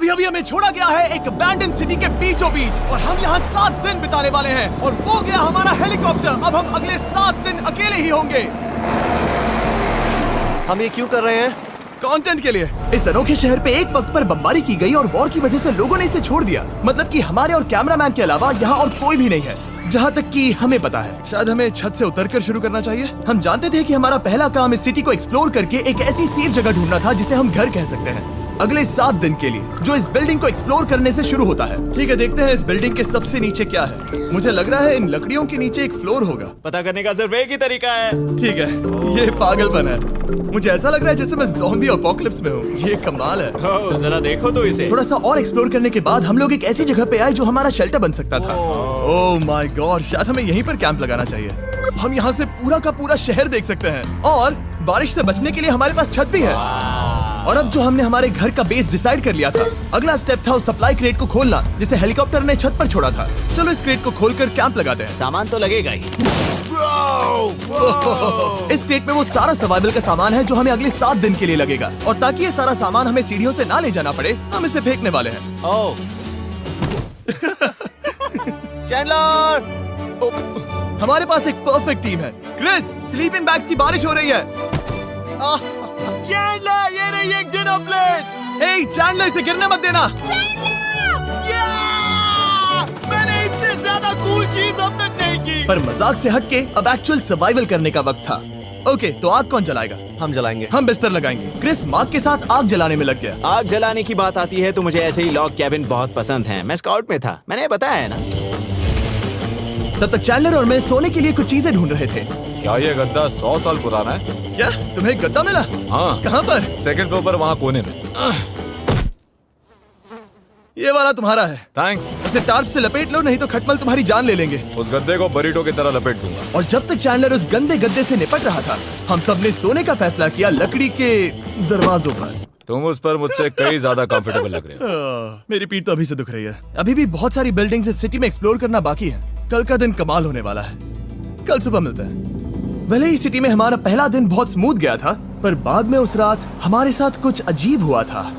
अभी अभी हमें छोड़ा गया है एक अबैंडन सिटी के बीचों बीच और हम यहाँ 7 दिन बिताने वाले हैं और वो गया हमारा हेलीकॉप्टर। अब हम अगले 7 दिन अकेले ही होंगे। हम ये क्यों कर रहे हैं? कंटेंट के लिए। इस अनोखे शहर पे एक वक्त पर बमबारी की गई और वॉर की वजह से लोगों ने इसे छोड़ दिया। मतलब कि हमारे और कैमरामैन के अलावा यहाँ और कोई भी नहीं है, जहाँ तक कि हमें पता है। शायद हमें छत से उतरकर शुरू करना चाहिए। हम जानते थे कि हमारा पहला काम इस सिटी को एक्सप्लोर करके एक ऐसी सेफ जगह ढूंढना था जिसे हम घर कह सकते हैं, अगले 7 दिन के लिए, जो इस बिल्डिंग को एक्सप्लोर करने से शुरू होता है। ठीक है, देखते हैं इस बिल्डिंग के सबसे नीचे क्या है। मुझे लग रहा है इन लकड़ियों के नीचे एक फ्लोर होगा। पता करने का सिर्फ एक ही तरीका है। ठीक है, ये पागलपन है। मुझे ऐसा लग रहा है जैसे मैं ज़ॉम्बी अपोकलिप्स में हूँ। ये कमाल है। ओह, जरा देखो तो इसे। थोड़ा सा और एक्सप्लोर करने के बाद हम लोग एक ऐसी जगह पे आए जो हमारा शेल्टर बन सकता था। ओह माय गॉड, शायद हमें यहीं पर कैंप लगाना चाहिए। हम यहाँ से पूरा का पूरा शहर देख सकते हैं और बारिश से बचने के लिए हमारे पास छत भी है। और अब जो हमने हमारे घर का बेस डिसाइड कर लिया था, अगला स्टेप था उस सप्लाई क्रेट को खोलना जिसे हेलीकॉप्टर ने छत पर छोड़ा था। चलो इस क्रेट को खोलकर कैंप लगाते हैं। सामान तो लगेगा ही। इस क्रेट में वो सारा सर्वाइवल का सामान है जो हमें अगले 7 दिन के लिए लगेगा। और ताकि ये सारा सामान हमें सीढ़ियों से ना ले जाना पड़े, हम इसे फेंकने वाले हैं। ओह, चैंडलर! हमारे पास एक परफेक्ट टीम है। क्रिस, स्लीपिंग बैग्स की बारिश हो रही है। चैंडलर, ये रही एक डिनर प्लेट। हे चैंडलर, इसे गिरने मत देना। मैंने इससे ज्यादा कूल चीज अब तक नहीं की। पर मजाक से हटके अब एक्चुअल सर्वाइवल करने का वक्त था। ओके, तो आग कौन जलाएगा? हम जलाएंगे। हम बिस्तर लगाएंगे। क्रिस मार्क के साथ आग जलाने में लग गया। आग जलाने की बात आती है तो मुझे ऐसे ही लॉग कैबिन बहुत पसंद हैं। मैं स्काउट में था, मैंने बताया है ना। तब तक चैंडलर और मैं सोने के लिए कुछ चीजें ढूंढ रहे थे। क्या ये गद्दा 100 साल पुराना है? क्या तुम्हें एक गद्दा मिला? हाँ। कहाँ पर? सेकंड फ्लोर पर, वहाँ कोने में। ये वाला तुम्हारा है। थैंक्स। इसे टार्प से लपेट लो, नहीं तो खटमल तुम्हारी जान ले लेंगे। उस गद्दे को बरीटो की तरह लपेट दूंगा। और जब तक चैंडलर उस गंदे गद्दे से निपट रहा था, हम सब ने सोने का फैसला किया लकड़ी के दरवाजों पर। तुम उस पर मुझसे कई ज्यादा कंफर्टेबल लग रहे हो। मेरी पीठ तो अभी से दुख रही है। अभी भी बहुत सारी बिल्डिंग्स इस सिटी में एक्सप्लोर करना बाकी है। कल का दिन कमाल होने वाला है। कल सुबह मिलते हैं। भले ही सिटी में हमारा पहला दिन बहुत स्मूथ गया था, पर बाद में उस रात हमारे साथ कुछ अजीब हुआ था।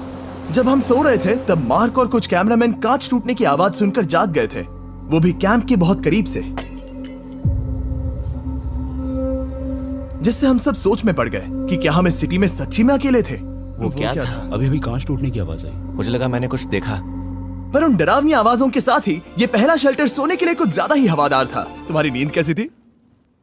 जब हम सो रहे थे तब मार्क और कुछ कैमरामैन कांच टूटने की आवाज सुनकर जाग गए थे, वो भी कैंप के बहुत करीब से, जिससे हम सब सोच में पड़ गए कि क्या हम इस सिटी में सच्ची में अकेले थे। वो क्या था? अभी अभी कांच टूटने की आवाज आई। मुझे लगा मैंने कुछ देखा। पर उन डरावनी आवाजों के साथ ही ये पहला शेल्टर सोने के लिए कुछ ज्यादा ही हवादार था। तुम्हारी नींद कैसी थी?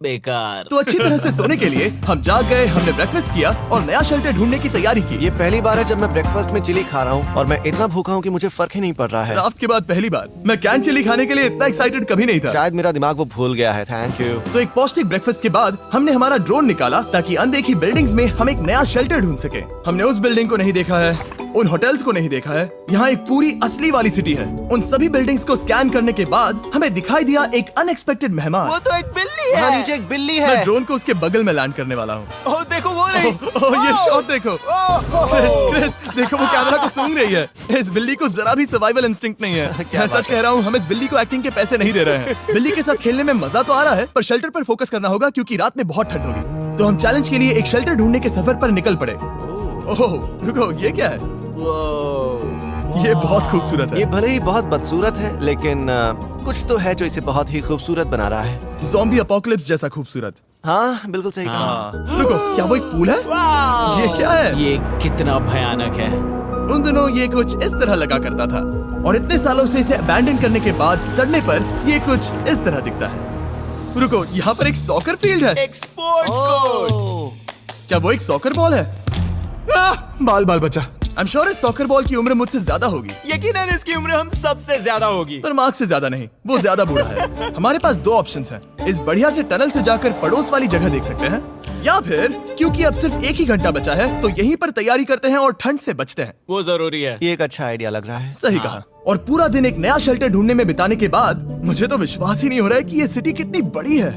बेकार। तो अच्छी तरह से सोने के लिए हम जाग गए। हमने ब्रेकफास्ट किया और नया शेल्टर ढूंढने की तैयारी की। ये पहली बार है जब मैं ब्रेकफास्ट में चिली खा रहा हूँ और मैं इतना भूखा हूँ कि मुझे फर्क ही नहीं पड़ रहा है। राफ्ट के बाद पहली बार। मैं कैन चिली खाने के लिए इतना एक्साइटेड कभी नहीं था। शायद मेरा दिमाग वो भूल गया है। Thank you. तो एक पौष्टिक ब्रेकफास्ट के बाद हमने हमारा ड्रोन निकाला ताकि अनदेखी बिल्डिंग्स में हम एक नया शेल्टर ढूंढ सके। हमने उस बिल्डिंग को नहीं देखा है, उन होटल्स को नहीं देखा है। यहाँ एक पूरी असली वाली सिटी है। उन सभी बिल्डिंग्स को स्कैन करने के बाद हमें दिखाई दिया एक अनएक्सपेक्टेड मेहमान। वो तो एक बिल्ली वहाँ है। नीचे एक बिल्ली मैं है। ड्रोन को उसके बगल में लैंड करने वाला हूँ। ओह, देखो वो रही। ये शॉट देखो। क्रिस, देखो वो कैमरा को सूंघ रही है। इस बिल्ली को जरा भी सर्वाइवल इंस्टिंक्ट नहीं है। क्या मैं बात सच कह रहा हूँ, हम इस बिल्ली को एक्टिंग के पैसे नहीं दे रहे हैं। बिल्ली के साथ खेलने में मजा तो आ रहा है, पर शेल्टर पर फोकस करना होगा क्योंकि रात में बहुत ठंड होगी। तो हम चैलेंज के लिए एक शेल्टर ढूंढने के सफर पर निकल पड़े। ओह रुको, ये क्या है? ये बहुत खूबसूरत ये है। भले ही बहुत बदसूरत है, लेकिन कुछ तो है जो इसे बहुत ही खूबसूरत बना रहा है। ज़ॉम्बी अपोकलिप्स जैसा खूबसूरत। हाँ, बिल्कुल सही कहा। हाँ। रुको, क्या वो एक पूल है? ये क्या है? ये कितना भयानक है। उन दिनों ये कुछ इस तरह लगा करता था और इतने सालों से इसे अबैंडन करने के बाद सड़ने पर ये कुछ इस तरह दिखता है। रुको, यहाँ पर एक सॉकर फील्ड है। एक स्पोर्ट्स कोर्ट। ओह, क्या वो एक सॉकर बॉल है? बाल बाल बचा। आई एम श्योर इस सॉकर बॉल की उम्र मुझसे ज्यादा होगी, यकीनन इसकी उम्र हम सबसे ज्यादा होगी। पर मार्क से ज्यादा नहीं। वो ज्यादा बूढ़ा है। हमारे पास 2 ऑप्शंस हैं। इस बढ़िया से टनल से जाकर पड़ोस वाली जगह देख सकते हैं, या फिर क्योंकि अब सिर्फ 1 ही घंटा बचा है तो यहीं पर तैयारी करते हैं और ठंड से बचते हैं। वो जरूरी है। ये एक अच्छा आइडिया लग रहा है। सही कहा। और पूरा दिन एक नया शेल्टर ढूंढने में बिताने के बाद मुझे तो विश्वास ही नहीं हो रहा है कि ये सिटी कितनी बड़ी है।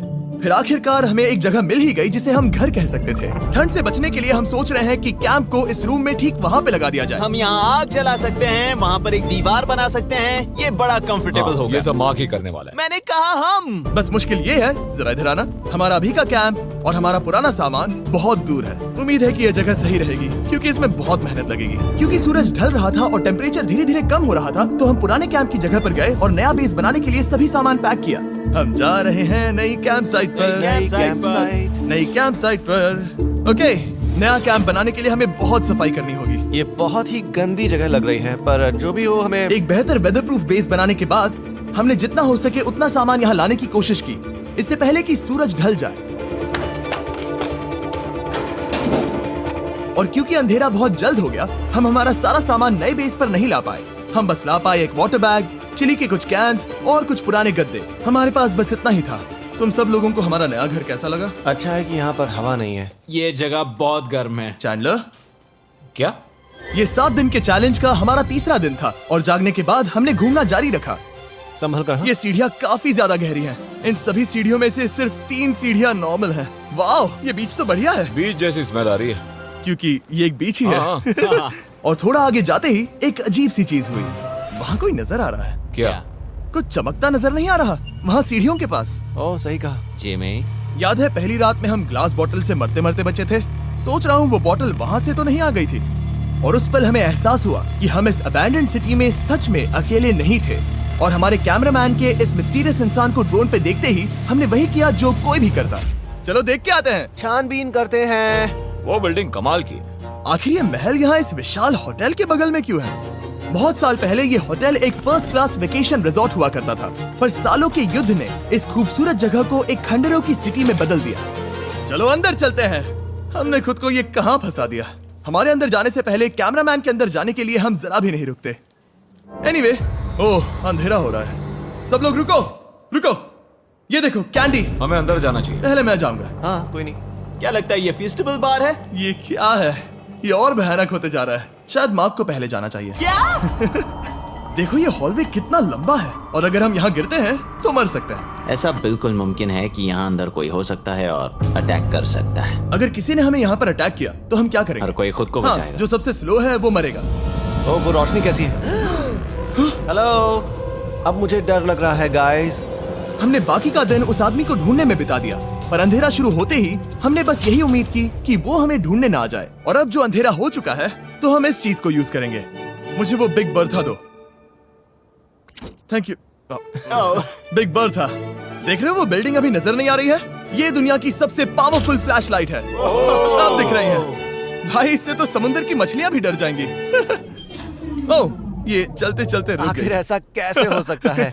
फिर आखिरकार हमें एक जगह मिल ही गई जिसे हम घर कह सकते थे। ठंड से बचने के लिए हम सोच रहे हैं कि कैंप को इस रूम में ठीक वहाँ पे लगा दिया जाए। हम यहाँ आग जला सकते हैं, वहाँ पर एक दीवार बना सकते हैं। ये बड़ा कंफर्टेबल हाँ, होगा। ये सब मार्क ही करने वाला है। मैंने कहा हम। बस मुश्किल ये है, जरा इधर आना, हमारा अभी का कैंप और हमारा पुराना सामान बहुत दूर है। उम्मीद है कि यह जगह सही रहेगी क्योंकि इसमें बहुत मेहनत लगेगी। क्योंकि सूरज ढल रहा था और टेम्परेचर धीरे धीरे कम हो रहा था, तो हम पुराने कैंप की जगह पर गए और नया बेस बनाने के लिए सभी सामान पैक किया। हम जा रहे हैं नई कैंप साइट पर। नई कैंप साइट पर। ओके, नया कैंप बनाने के लिए हमें बहुत सफाई करनी होगी। ये बहुत ही गंदी जगह लग रही है, पर जो भी हो हमें एक बेहतर वेदरप्रूफ बेस बनाने के बाद हमने जितना हो सके उतना सामान यहाँ लाने की कोशिश की, इससे पहले कि सूरज ढल जाए। और क्योंकि अंधेरा बहुत जल्द हो गया, हम हमारा सारा सामान नए बेस पर नहीं ला पाए। हम बस ला पाए एक वाटर बैग, चिली के कुछ कैंस और कुछ पुराने गद्दे। हमारे पास बस इतना ही था। तुम सब लोगों को हमारा नया घर कैसा लगा? अच्छा है कि यहाँ पर हवा नहीं है। ये जगह बहुत गर्म है। चैंडलर, क्या? ये 7 दिन के चैलेंज का हमारा तीसरा दिन था और जागने के बाद हमने घूमना जारी रखा। संभल कर हाँ? ये सीढ़ियाँ काफी ज्यादा गहरी हैं। इन सभी सीढ़ियों में से सिर्फ 3 सीढ़ियाँ नॉर्मल हैं। वाओ, ये बीच तो बढ़िया है बीच जैसी स्मेल आ रही है। क्योंकि ये एक बीच ही हाँ। है। और थोड़ा आगे जाते ही एक अजीब सी चीज हुई। वहाँ कोई नजर आ रहा है। क्या? कुछ चमकता नजर नहीं आ रहा वहाँ सीढ़ियों के पास। ओह सही कहा। जिमी, याद है पहली रात में हम ग्लास बॉटल से मरते मरते बचे थे? सोच रहा हूँ वो बॉटल वहाँ से तो नहीं आ गई थी। और उस पल हमें एहसास हुआ कि हम इस अबैंडन्ड सिटी में सच में अकेले नहीं थे। और हमारे कैमरामैन के इस मिस्टीरियस इंसान को ड्रोन पे देखते ही हमने वही किया जो कोई भी करता। चलो देख के आते हैं। छानबीन करते हैं। वो बिल्डिंग कमाल की है। आखिर ये महल यहाँ इस विशाल होटल के बगल में क्यों है? बहुत साल पहले ये होटल एक फर्स्ट क्लास वेकेशन रिजॉर्ट हुआ करता था, पर सालों के युद्ध ने इस खूबसूरत जगह को एक खंडरों की सिटी में बदल दिया। चलो अंदर चलते हैं। हमने खुद को ये कहाँ फंसा दिया। हमारे अंदर जाने से पहले कैमरामैन के अंदर जाने के लिए हम जरा भी नहीं रुकते। एनीवे, ओह अंधेरा हो रहा है। सब लोग रुको, रुको। ये देखो कैंडी। हमें अंदर जाना चाहिए। पहले मैं जाऊंगा। हाँ कोई नहीं। क्या लगता है ये फेस्टिवल बार है? ये क्या है? ये और भयानक होते जा रहा है। शायद मार्क को पहले जाना चाहिए। क्या? देखो ये हॉलवे कितना लंबा है और अगर हम यहाँ गिरते हैं तो मर सकते हैं। ऐसा बिल्कुल मुमकिन है कि यहाँ अंदर कोई हो सकता है और अटैक कर सकता है। अगर किसी ने हमें यहाँ पर अटैक किया तो हम क्या करेंगे? हर कोई खुद को हाँ, बचाएगा। जो सबसे स्लो है वो मरेगा। ओह वो रोशनी कैसी है? हेलो, अब मुझे डर लग रहा है गाइस। हमने बाकी का दिन उस आदमी को ढूंढने में बिता दिया, पर अंधेरा शुरू होते ही हमने बस यही उम्मीद की कि वो हमें ढूंढने ना आ जाए। और अब जो अंधेरा हो चुका है तो हम इस चीज को यूज करेंगे। मुझे वो बिग बर्था दो। Thank you. Big Bertha. देख रहे हो वो बिल्डिंग अभी नजर नहीं आ रही है? ये दुनिया की सबसे पावरफुल फ्लैशलाइट है। आप दिख रही हैं। भाई इससे तो समुद्र की मछलियां भी डर जाएंगी। ओह, ये चलते चलते रुक आखिर गई। ऐसा कैसे हो सकता है?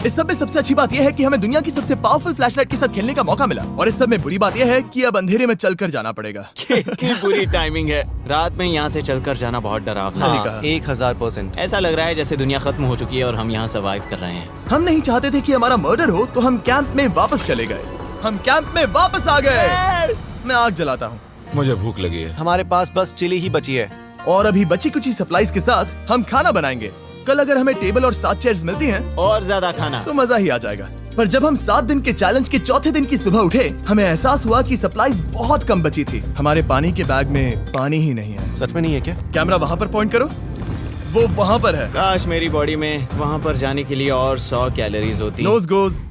इस सब में सबसे अच्छी बात यह है कि हमें दुनिया की सबसे पावरफुल फ्लैशलाइट के साथ खेलने का मौका मिला। और इस सब में बुरी बात यह है कि अब अंधेरे में चलकर जाना पड़ेगा। कितनी बुरी टाइमिंग है। रात में यहाँ से चलकर जाना बहुत डरावना सही है। कहा। 1000%। ऐसा लग रहा है जैसे दुनिया खत्म हो चुकी है और हम यहाँ सर्वाइव कर रहे हैं। हम नहीं चाहते थे कि हमारा मर्डर हो, तो हम कैंप में वापस चले गए। हम कैंप में वापस आ गए। मैं आग जलाता हूँ मुझे भूख लगी है। हमारे पास बस चिली ही बची है। और अभी बची कुची सप्लाईज के साथ हम खाना बनाएंगे। कल अगर हमें टेबल और 7 चेयर्स मिलती हैं और ज्यादा खाना तो मजा ही आ जाएगा। पर जब हम 7 दिन के चैलेंज के चौथे दिन की सुबह उठे, हमें एहसास हुआ कि सप्लाईज बहुत कम बची थी। हमारे पानी के बैग में पानी ही नहीं है। सच में नहीं है क्या? कैमरा वहाँ पर पॉइंट करो। वो वहाँ पर है। काश मेरी बॉडी में वहाँ पर जाने के लिए और 100 कैलोरीज होती। Nose goes.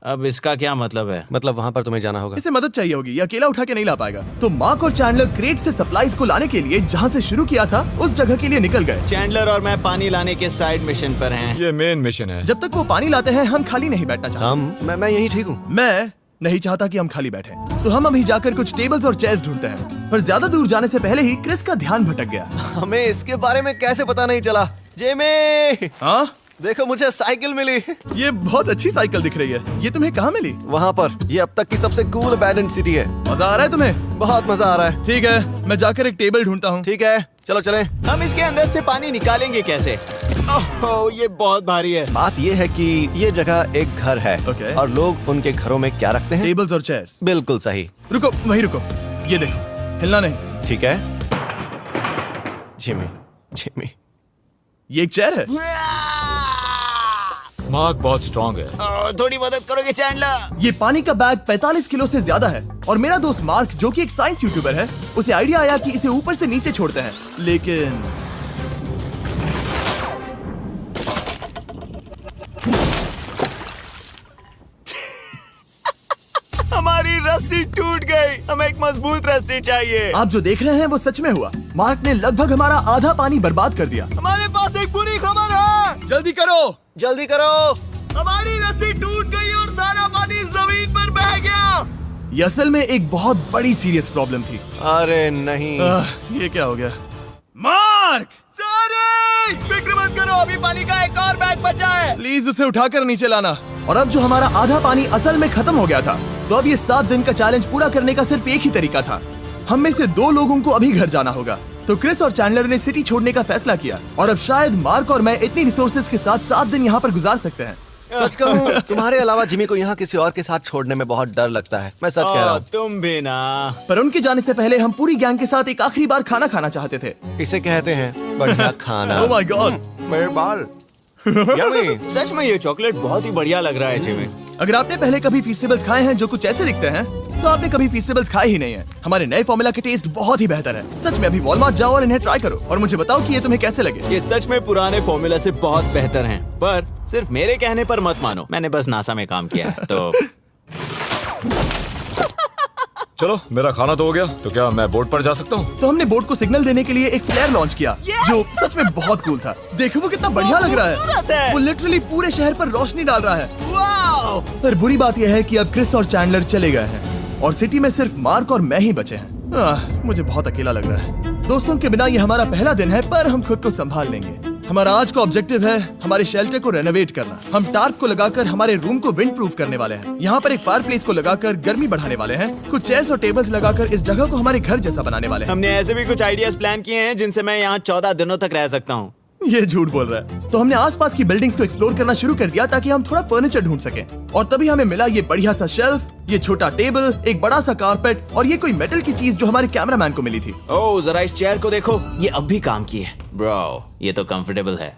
अब इसका क्या मतलब है? मतलब वहाँ पर तुम्हें जाना होगा। इसे मदद चाहिए होगी, ये अकेला उठा के नहीं ला पाएगा। तो मार्क और चैंडलर क्रेट से सप्लाईज को लाने के लिए जहाँ से शुरू किया था उस जगह के लिए निकल गए। चैंडलर और मैं पानी लाने के साइड मिशन पर हैं। ये मेन मिशन है। जब तक वो पानी लाते हैं हम खाली नहीं बैठना चाहते। मैं यही ठीक हूँ। मैं नहीं चाहता कि हम खाली बैठे, तो हम अभी जाकर कुछ टेबल्स और चेयर्स ढूंढते हैं। पर ज्यादा दूर जाने से पहले ही क्रिस का ध्यान भटक गया। हमें इसके बारे में कैसे पता नहीं चला? जेमी, हाँ, देखो मुझे साइकिल मिली। ये बहुत अच्छी साइकिल दिख रही है। ये तुम्हें कहाँ मिली? वहाँ पर। ये अब तक की सबसे कूल अबैंडन्ड सिटी है। मजा आ रहा है तुम्हें? बहुत मजा आ रहा है। ठीक है, मैं जाकर एक टेबल ढूंढता हूँ। ठीक है चलो चलें। हम इसके अंदर से पानी निकालेंगे कैसे? ओह, ये बहुत भारी है। बात ये है कि ये जगह एक घर है Okay. और लोग उनके घरों में क्या रखते हैं? टेबल्स और चेयर्स। बिल्कुल सही। रुको, वहीं रुको। ये देखो, हिलना नहीं। ठीक है जिमी, जिमी। ये एक चेयर है। मार्क बहुत स्ट्रांग है। थोड़ी मदद करोगे चैंडलर? ये पानी का बैग 45 किलो से ज्यादा है और मेरा दोस्त मार्क जो कि एक साइंस यूट्यूबर है, उसे आइडिया आया कि इसे ऊपर से नीचे छोड़ते हैं, लेकिन हमारी रस्सी टूट गई। हमें एक मजबूत रस्सी चाहिए। आप जो देख रहे हैं वो सच में हुआ। मार्क ने लगभग हमारा आधा पानी बर्बाद कर दिया। हमारे पास एक बुरी खबर है। जल्दी करो। जल्दी करो। हमारी रस्सी टूट गई और सारा पानी जमीन पर बह गया। ये असल में एक बहुत बड़ी सीरियस प्रॉब्लम थी। अरे नहीं। ये क्या हो गया? मार्क, सारे फिक्र मत करो, अभी पानी का एक और बैग बचा है। प्लीज उसे उठाकर नीचे लाना। और अब जो हमारा आधा पानी असल में खत्म हो गया था, तो अब ये 7 दिन का चैलेंज पूरा करने का सिर्फ एक ही तरीका था। हम में से 2 लोगों को अभी घर जाना होगा। तो क्रिस और चैंडलर ने सिटी छोड़ने का फैसला किया और अब शायद मार्क और मैं इतनी रिसोर्सेज के साथ 7 दिन यहाँ पर गुजार सकते हैं। सच कहूँ, तुम्हारे अलावा जिमी को यहाँ किसी और के साथ छोड़ने में बहुत डर लगता है। मैं सच कह रहा हूँ। तुम भी ना। पर उनके जाने से पहले हम पूरी गैंग के साथ एक आखिरी बार खाना खाना चाहते थे। इसे कहते हैं बढ़िया खाना। Oh my God. मेरे बाल। Yummy। सच में ये चॉकलेट बहुत ही बढ़िया लग रहा है जिमी। अगर आपने पहले कभी फीस्टेबल्स खाए हैं जो कुछ ऐसे दिखते हैं, तो आपने कभी फीस्टेबल्स खाए ही नहीं है। हमारे नए फॉर्मूला के टेस्ट बहुत ही बेहतर है। सच में अभी वॉलमार्ट जाओ और इन्हें ट्राई करो और मुझे बताओ कि ये तुम्हें कैसे लगे। ये सच में पुराने फॉर्मूला से बहुत बेहतर हैं, पर सिर्फ मेरे कहने पर मत मानो। मैंने बस नासा में काम किया है तो। चलो मेरा खाना तो हो गया, तो क्या मैं बोट पर जा सकता हूँ? तो हमने बोट को सिग्नल देने के लिए एक फ्लेयर लॉन्च किया, जो सच में बहुत कूल था। देखो वो कितना बढ़िया लग रहा खूबसूरत है। है। वो लिटरली पूरे शहर पर रोशनी डाल रहा है। वाओ! पर बुरी बात यह है कि अब क्रिस और चैंडलर चले गए हैं और सिटी में सिर्फ मार्क और मैं ही बचे हैं। मुझे बहुत अकेला लग रहा है। दोस्तों के बिना ये हमारा पहला दिन है, पर हम खुद को संभाल लेंगे। हमारा आज का ऑब्जेक्टिव है हमारे शेल्टर को रेनोवेट करना। हम टार्प को लगाकर हमारे रूम को विंड प्रूफ करने वाले हैं। यहाँ पर एक फायर प्लेस को लगाकर गर्मी बढ़ाने वाले हैं। कुछ चेयर्स और टेबल्स लगाकर इस जगह को हमारे घर जैसा बनाने वाले हैं। हमने ऐसे भी कुछ आइडियाज प्लान किए हैं जिनसे मैं यहाँ 14 दिनों तक रह सकता हूँ। ये झूठ बोल रहा है। तो हमने आसपास की बिल्डिंग्स को एक्सप्लोर करना शुरू कर दिया ताकि हम थोड़ा फर्नीचर ढूंढ सकें। और तभी हमें मिला ये बढ़िया सा शेल्फ, ये छोटा टेबल, एक बड़ा सा कारपेट और ये कोई मेटल की चीज जो हमारे कैमरामैन को मिली थी। ओह, जरा इस चेयर को देखो, ये अब भी काम की है। ब्रो, ये तो कंफर्टेबल है।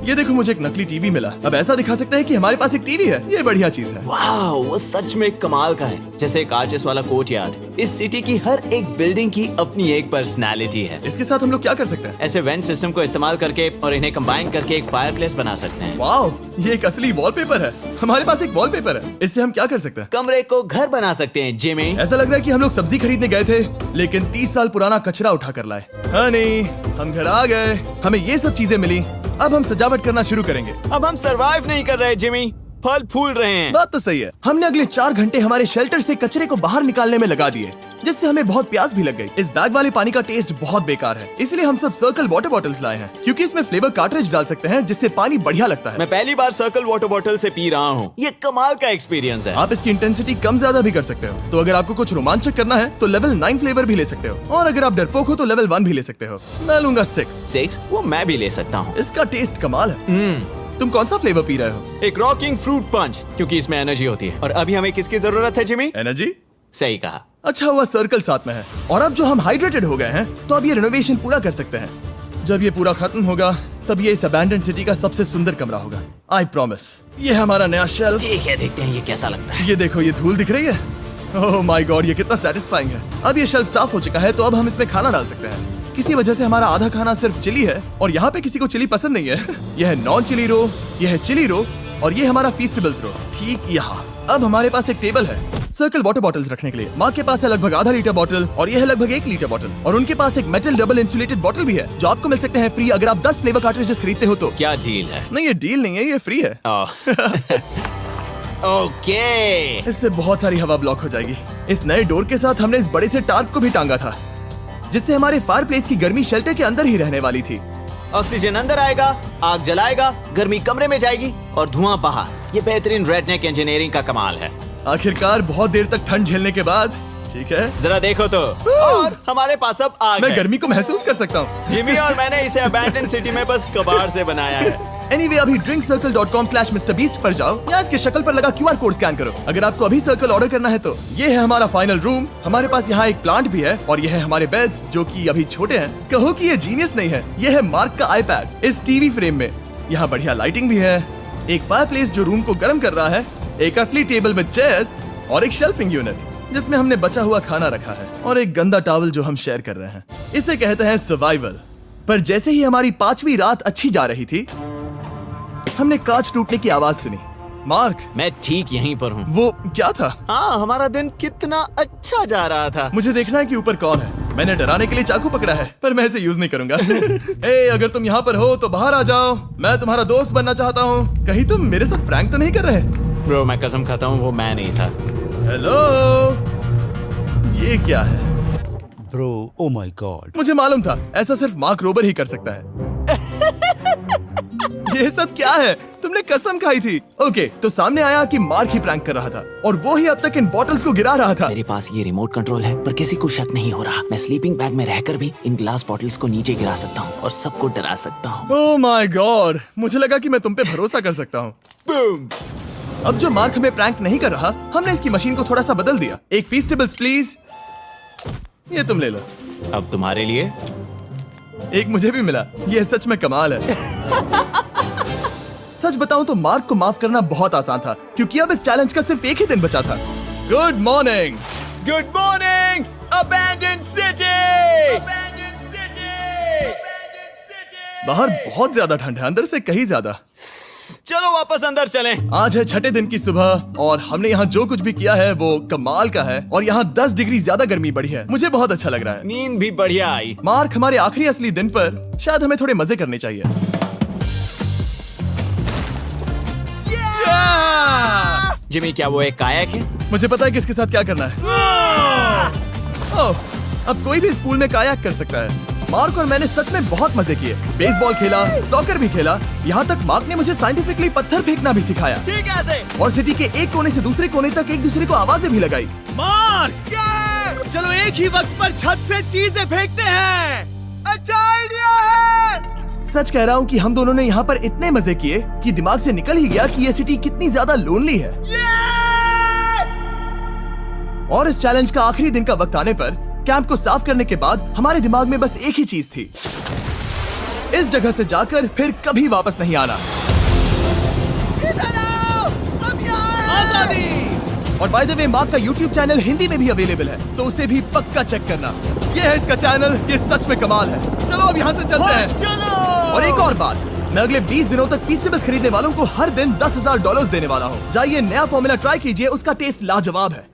ये देखो, मुझे एक नकली टीवी मिला। अब ऐसा दिखा सकते हैं कि हमारे पास एक टीवी है। ये बढ़िया चीज है। वाओ, वो सच में कमाल का है। जैसे एक आर्चेस वाला कोर्टयार्ड। इस सिटी की हर एक बिल्डिंग की अपनी एक पर्सनालिटी है। इसके साथ हम लोग क्या कर सकते हैं? ऐसे वेंट सिस्टम को इस्तेमाल करके और इन्हें कंबाइन करके एक फायरप्लेस बना सकते हैं। वाओ, ये एक असली वॉलपेपर है। हमारे पास एक वॉलपेपर है। इससे हम क्या कर सकते हैं? कमरे को घर बना सकते हैं जिमी। ऐसा लग रहा है कि हम लोग सब्जी खरीदने गए थे, लेकिन 30 साल पुराना कचरा उठा कर लाए। हनी, हम घर आ गए। हमें ये सब चीजें मिली। अब हम सजावट करना शुरू करेंगे। अब हम सरवाइव नहीं कर रहे जिमी, फल फूल रहे हैं। बात तो सही है। हमने अगले 4 घंटे हमारे शेल्टर से कचरे को बाहर निकालने में लगा दिए, जिससे हमें बहुत प्यास भी लग गई। इस बैग वाले पानी का टेस्ट बहुत बेकार है, इसलिए हम सब सर्कल वाटर बॉटल्स लाए हैं, क्योंकि इसमें फ्लेवर कार्ट्रिज डाल सकते हैं, जिससे पानी बढ़िया लगता है। मैं पहली बार सर्कल वाटर बॉटल से पी रहा हूँ। ये कमाल का एक्सपीरियंस है। आप इसकी इंटेंसिटी कम ज्यादा भी कर सकते हो। तो अगर आपको कुछ रोमांचक करना है तो लेवल 9 फ्लेवर भी ले सकते हो, और अगर आप डरपोक हो तो लेवल 1 भी ले सकते हो। मैं लूंगा 6। वो मैं भी ले सकता हूँ। इसका टेस्ट कमाल है। तुम कौन सा फ्लेवर पी रहे हो? एक रॉकिंग फ्रूट पंच, क्योंकि इसमें एनर्जी होती है। और अभी हमें किसकी जरूरत है जिमी? एनर्जी? सही कहा। अच्छा हुआ सर्कल साथ में है। और अब जो हम हाइड्रेटेड हो गए हैं, तो अब ये रिनोवेशन पूरा कर सकते हैं। जब ये पूरा खत्म होगा, तब ये इस अबैंडन्ड सिटी का सबसे सुंदर कमरा होगा। I promise. ये है हमारा नया शेल्फ। ठीक है, देखते हैं ये कैसा लगता है। ये देखो, ये धूल दिख रही है। ओह माय गॉड, ये कितना सेटिस्फाइंग है। अब ये शेल्फ साफ हो चुका है, तो अब हम इसमें खाना डाल सकते हैं। किसी वजह से हमारा आधा खाना सिर्फ चिली है, और यहाँ पे किसी को चिली पसंद नहीं है। यह है नॉन चिली रो, यह है चिली रो, और ये हमारा फीस्टेबल्स रो, ठीक यहाँ। अब हमारे पास एक टेबल है सर्कल वाटर बॉटल्स रखने के लिए। माँ के पास है लगभग आधा लीटर बॉटल, और यह है लगभग 1 लीटर बॉटल, और उनके पास एक मेटल डबल इंसुलेटेड बॉटल भी है, जो आपको मिल सकते हैं फ्री अगर आप 10 फ्लेवर कार्ट्रिजेस खरीदते हो तो। क्या डील है? नहीं, ये डील नहीं है, ये फ्री है। ओके। इससे बहुत सारी हवा ब्लॉक हो जाएगी। इस नए डोर के साथ हमने इस बड़े से टार्प को भी टांगा था, जिससे हमारे फायर प्लेस की गर्मी शेल्टर के अंदर ही रहने वाली थी। ऑक्सीजन अंदर आएगा, आग जलाएगा, गर्मी कमरे में जाएगी और धुआं बाहर। ये बेहतरीन रेडनेक इंजीनियरिंग का कमाल है। आखिरकार बहुत देर तक ठंड झेलने के बाद, ठीक है, जरा देखो तो। और हमारे पास अब आग मैं है। गर्मी को महसूस कर सकता हूँ। जिमी और मैंने इसे अबैंडन सिटी में बस कबाड़ से बनाया है। एनीवे, अभी drinkcircle.com/MrBeast पर जाओ या इसके शक्ल पर लगा QR कोड स्कैन करो। अगर आपको अभी सर्कल ऑर्डर करना है तो। ये है हमारा फाइनल रूम। हमारे पास यहाँ एक प्लांट भी है, और ये है हमारे बेड्स, जो कि अभी छोटे हैं। कहो कि ये जीनियस नहीं है। ये है मार्क का आईपैड इस टीवी फ्रेम में। यहाँ बढ़िया लाइटिंग भी है, एक फायरप्लेस जो रूम को गर्म कर रहा है, एक असली टेबल विद चेयर्स और एक शेल्फिंग यूनिट जिसमें हमने बचा हुआ खाना रखा है और एक गंदा टॉवल जो हम शेयर कर रहे हैं। इसे कहते हैं सर्वाइवल। पर जैसे ही हमारी 5वीं रात अच्छी जा रही थी, हमने कांच टूटने की आवाज सुनी। मार्क, मैं ठीक यहीं पर हूँ। वो क्या था? हाँ, हमारा दिन कितना अच्छा जा रहा था। मुझे देखना है कि ऊपर कौन है। मैंने डराने के लिए चाकू पकड़ा है, पर मैं इसे यूज नहीं करूंगा। ए, अगर तुम यहाँ पर हो तो बाहर आ जाओ, मैं तुम्हारा दोस्त बनना चाहता हूँ। कहीं तुम मेरे साथ प्रैंक तो नहीं कर रहे? ब्रो, मैं कसम खाता हूँ वो मैं नहीं था। हेलो, ये क्या है? Bro, oh my God. मुझे मालूम था ऐसा सिर्फ मार्क रोबर ही कर सकता है। ये सब क्या है? तुमने कसम खाई थी। ओके, तो सामने आया कि मार्क ही प्रैंक कर रहा था और वो ही अब तक इन बॉटल्स को गिरा रहा था। मेरे पास ये रिमोट कंट्रोल है, पर किसी को शक नहीं हो रहा। मैं स्लीपिंग बैग में रहकर भी इन ग्लास बॉटल्स को नीचे गिरा सकता हूँ और सबको डरा सकता हूँ। ओह माय गॉड, मुझे लगा कि मैं तुम पे भरोसा कर सकता हूँ। बूम! अब जो मार्क हमें प्रैंक नहीं कर रहा, हमने इसकी मशीन को थोड़ा सा बदल दिया। एक फीस्टेबल्स प्लीज। ये तुम ले लो। अब तुम्हारे लिए एक मुझे भी मिला। ये सच में कमाल है। सच बताऊं तो मार्क को माफ करना बहुत आसान था, क्योंकि अब इस चैलेंज का सिर्फ एक ही दिन बचा था। Good morning. Good morning abandoned city. बाहर बहुत ज्यादा ठंड है, अंदर से कहीं ज्यादा। चलो वापस अंदर चलें। आज है 6ठे दिन की सुबह और हमने यहाँ जो कुछ भी किया है वो कमाल का है और यहाँ 10 डिग्री ज्यादा गर्मी बढ़ी है। मुझे बहुत अच्छा लग रहा है। नींद भी बढ़िया आई। मार्क, हमारे आखिरी असली दिन पर शायद हमें थोड़े मजे करने चाहिए। जिमी, क्या वो एक कायाक है? मुझे पता है किसके साथ क्या करना है। ओह, अब कोई भी स्कूल में कायाक कर सकता है। मार्क और मैंने सच में बहुत मजे किए। बेसबॉल खेला, सॉकर भी खेला, यहाँ तक मार्क ने मुझे साइंटिफिकली पत्थर फेंकना भी सिखाया। ठीक है। और सिटी के एक कोने से दूसरे कोने तक एक दूसरे को आवाजें भी लगाई। मार्क, चलो एक ही वक्त पर छत से चीजें फेंकते हैं। अच्छा आइडिया है। सच कह रहा हूँ कि हम दोनों ने यहाँ पर इतने मजे किए कि दिमाग से निकल ही गया कि ये सिटी कितनी ज्यादा लोनली है। और इस चैलेंज का आखिरी दिन का वक्त आने पर कैंप को साफ करने के बाद हमारे दिमाग में बस एक ही चीज थी, इस जगह से जाकर फिर कभी वापस नहीं आना। आजादी! और बाय द वे, मार्क का YouTube चैनल हिंदी में भी अवेलेबल है, तो उसे भी पक्का चेक करना। ये है इसका चैनल, ये सच में कमाल है। चलो अब यहाँ से चलते हैं। चलो। और एक और बात, मैं अगले 20 दिनों तक फीस्टेबल्स खरीदने वालों को हर दिन $10,000 देने वाला हूँ। जाइए, नया फॉर्मूला ट्राई कीजिए, उसका टेस्ट लाजवाब है।